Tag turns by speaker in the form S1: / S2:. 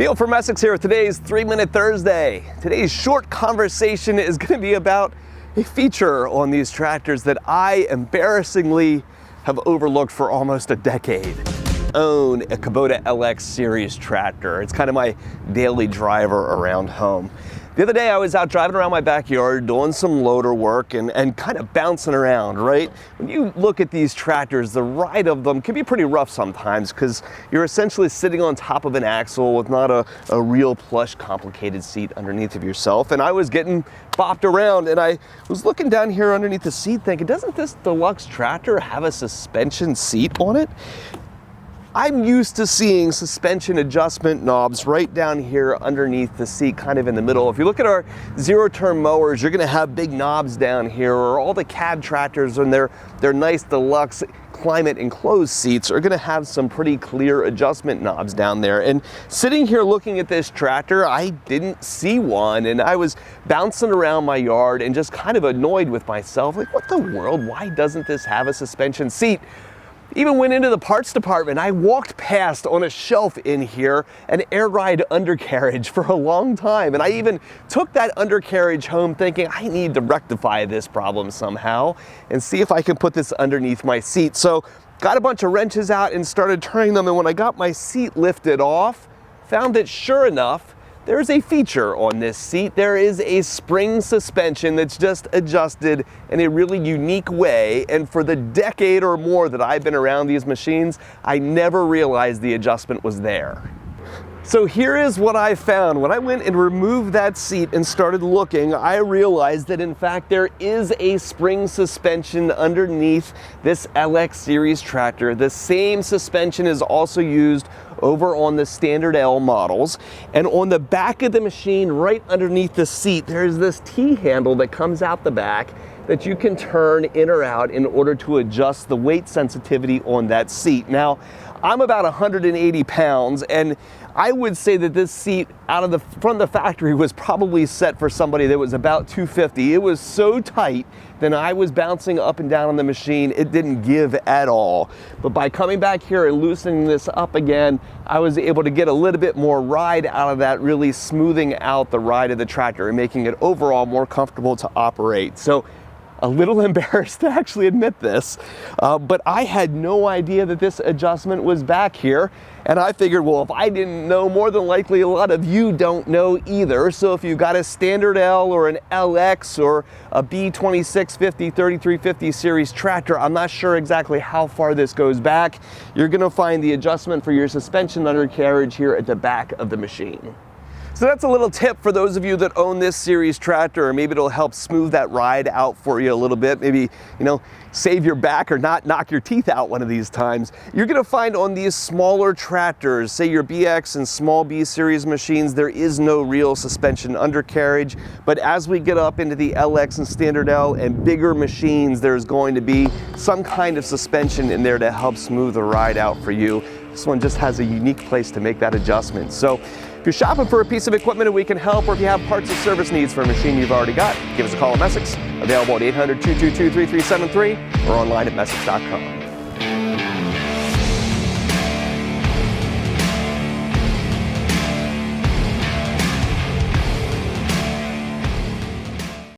S1: Neil from Essex here with today's 3-Minute Thursday. Today's short conversation is going to be about a feature on these tractors that I embarrassingly have overlooked for almost a decade. Own a Kubota LX series tractor. It's kind of my daily driver around home. The other day I was out driving around my backyard doing some loader work and kind of bouncing around, right? When you look at these tractors, the ride of them can be pretty rough sometimes because you're essentially sitting on top of an axle with not a real plush, complicated seat underneath of yourself. And I was getting bopped around and I was looking down here underneath the seat thinking, doesn't this deluxe tractor have a suspension seat on it? I'm used to seeing suspension adjustment knobs right down here underneath the seat, kind of in the middle. If you look at our zero-turn mowers, you're gonna have big knobs down here, or all the cab tractors and their nice deluxe climate enclosed seats are gonna have some pretty clear adjustment knobs down there. And sitting here looking at this tractor, I didn't see one, and I was bouncing around my yard and just kind of annoyed with myself, like, what the world, why doesn't this have a suspension seat? Even went into the parts department. I walked past on a shelf in here an air ride undercarriage for a long time. And I even took that undercarriage home thinking I need to rectify this problem somehow and see if I can put this underneath my seat. So got a bunch of wrenches out and started turning them. And when I got my seat lifted off, found that sure enough, there's a feature on this seat. There is a spring suspension that's just adjusted in a really unique way. And for the decade or more that I've been around these machines, I never realized the adjustment was there. So here is what I found. When I went and removed that seat and started looking, I realized that in fact there is a spring suspension underneath this LX series tractor. The same suspension is also used over on the standard L models. And on the back of the machine, right underneath the seat, there's this T-handle that comes out the back that you can turn in or out in order to adjust the weight sensitivity on that seat. Now, I'm about 180 pounds, and I would say that this seat from the factory was probably set for somebody that was about 250. It was so tight that I was bouncing up and down on the machine, it didn't give at all. But by coming back here and loosening this up again, I was able to get a little bit more ride out of that, really smoothing out the ride of the tractor and making it overall more comfortable to operate. So a little embarrassed to actually admit this, but I had no idea that this adjustment was back here. And I figured, well, if I didn't know, more than likely a lot of you don't know either. So if you've got a standard L or an LX or a B2650, 3350 series tractor, I'm not sure exactly how far this goes back. You're gonna find the adjustment for your suspension undercarriage here at the back of the machine. So that's a little tip for those of you that own this series tractor, or maybe it'll help smooth that ride out for you a little bit. Maybe, save your back or not knock your teeth out one of these times. You're gonna find on these smaller tractors, say your BX and small B series machines, there is no real suspension undercarriage. But as we get up into the LX and standard L and bigger machines, there's going to be some kind of suspension in there to help smooth the ride out for you. This one just has a unique place to make that adjustment. So if you're shopping for a piece of equipment and we can help, or if you have parts or service needs for a machine you've already got, give us a call at Essex. Available at 800-222-3373 or online at Essex.com.